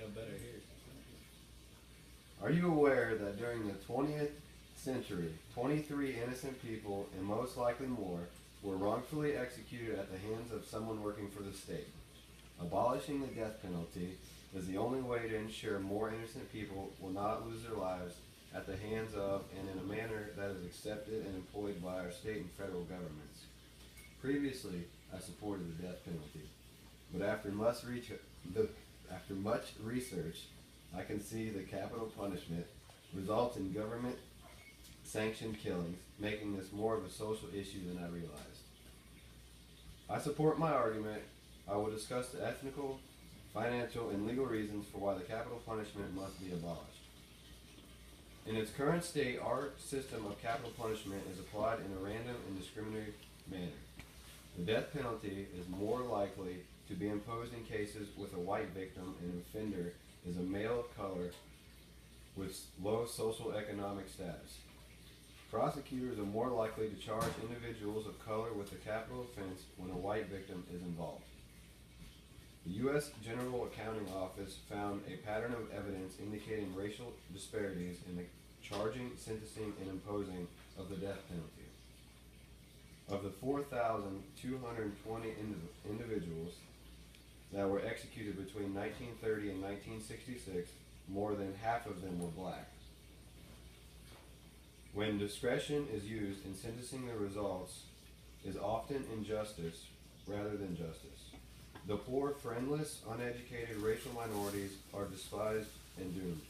got better here. Are you aware that during the 20th century, 23 innocent people, and most likely more, were wrongfully executed at the hands of someone working for the state? Abolishing the death penalty is the only way to ensure more innocent people will not lose their lives at the hands of and in a manner that is accepted and employed by our state and federal governments. Previously, I supported the death penalty, but after much research, I can see the capital punishment results in government sanctioned killings, making this more of a social issue than I realized. I support my argument. I will discuss the ethical, financial, and legal reasons for why the capital punishment must be abolished. In its current state, our system of capital punishment is applied in a random and discriminatory manner. The death penalty is more likely to be imposed in cases with a white victim and offender is a male of color with low social economic status. Prosecutors are more likely to charge individuals of color with a capital offense when a white victim is involved. The U.S. General Accounting Office found a pattern of evidence indicating racial disparities in the charging, sentencing, and imposing of the death penalty. Of the 4,220 individuals that were executed between 1930 and 1966, more than half of them were black. When discretion is used in sentencing, the results is often injustice rather than justice. The poor, friendless, uneducated racial minorities are despised and doomed.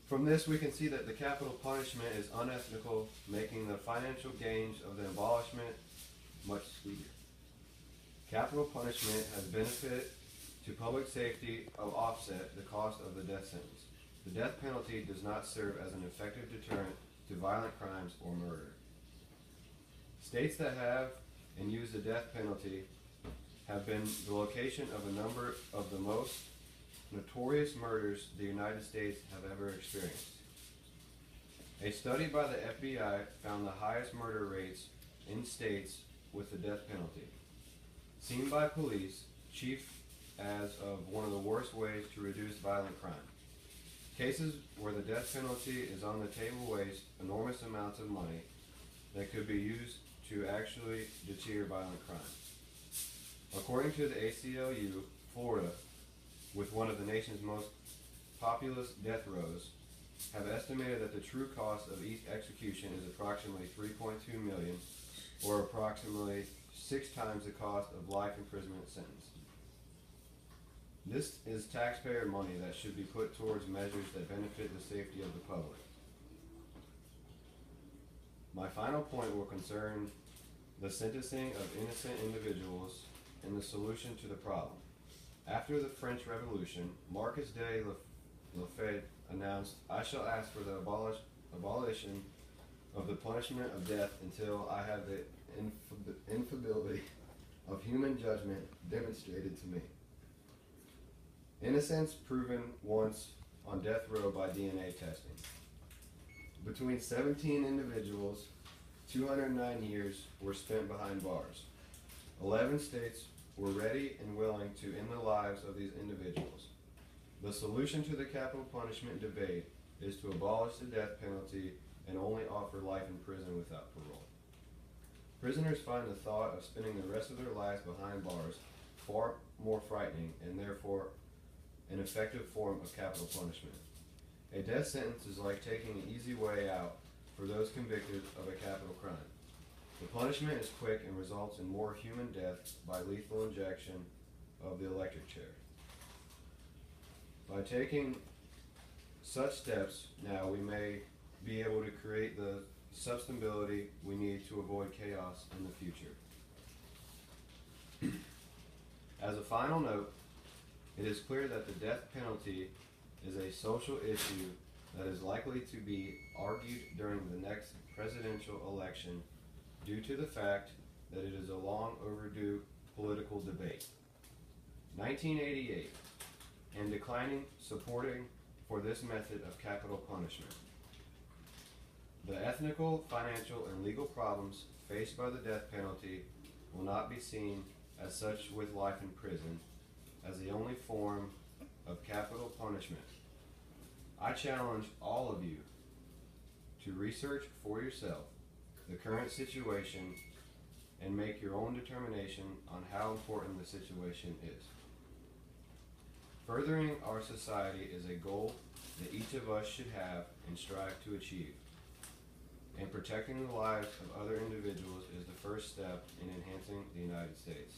From this, we can see that the capital punishment is unethical, making the financial gains of the abolishment much sweeter. Capital punishment has benefit to public safety of offset the cost of the death sentence. The death penalty does not serve as an effective deterrent to violent crimes or murder. States that have and use the death penalty have been the location of a number of the most notorious murders the United States have ever experienced. A study by the FBI found the highest murder rates in states with the death penalty. Seen by police, chief as of one of the worst ways to reduce violent crime. Cases where the death penalty is on the table waste enormous amounts of money that could be used to actually deter violent crime. According to the ACLU, Florida, with one of the nation's most populous death rows, have estimated that the true cost of each execution is approximately $3.2 million, or approximately 6 times the cost of life imprisonment sentence. This is taxpayer money that should be put towards measures that benefit the safety of the public. My final point will concern the sentencing of innocent individuals and the solution to the problem. After the French Revolution, Marquis de Lafayette announced, "I shall ask for the abolition of the punishment of death until I have the infallibility of human judgment demonstrated to me. Innocence proven once on death row by DNA testing. Between 17 individuals, 209 years were spent behind bars. 11 states were ready and willing to end the lives of these individuals. The solution to the capital punishment debate is to abolish the death penalty and only offer life in prison without parole. Prisoners find the thought of spending the rest of their lives behind bars far more frightening and therefore an effective form of capital punishment. A death sentence is like taking an easy way out for those convicted of a capital crime. The punishment is quick and results in more human death by lethal injection of the electric chair. By taking such steps now, we may be able to create the sustainability we need to avoid chaos in the future." As a final note, it is clear that the death penalty is a social issue that is likely to be argued during the next presidential election due to the fact that it is a long overdue political debate. 1988, and declining supporting for this method of capital punishment. The ethical, financial, and legal problems faced by the death penalty will not be seen as such with life in prison, as the only form of capital punishment. I challenge all of you to research for yourself the current situation and make your own determination on how important the situation is. Furthering our society is a goal that each of us should have and strive to achieve. And protecting the lives of other individuals is the first step in enhancing the United States.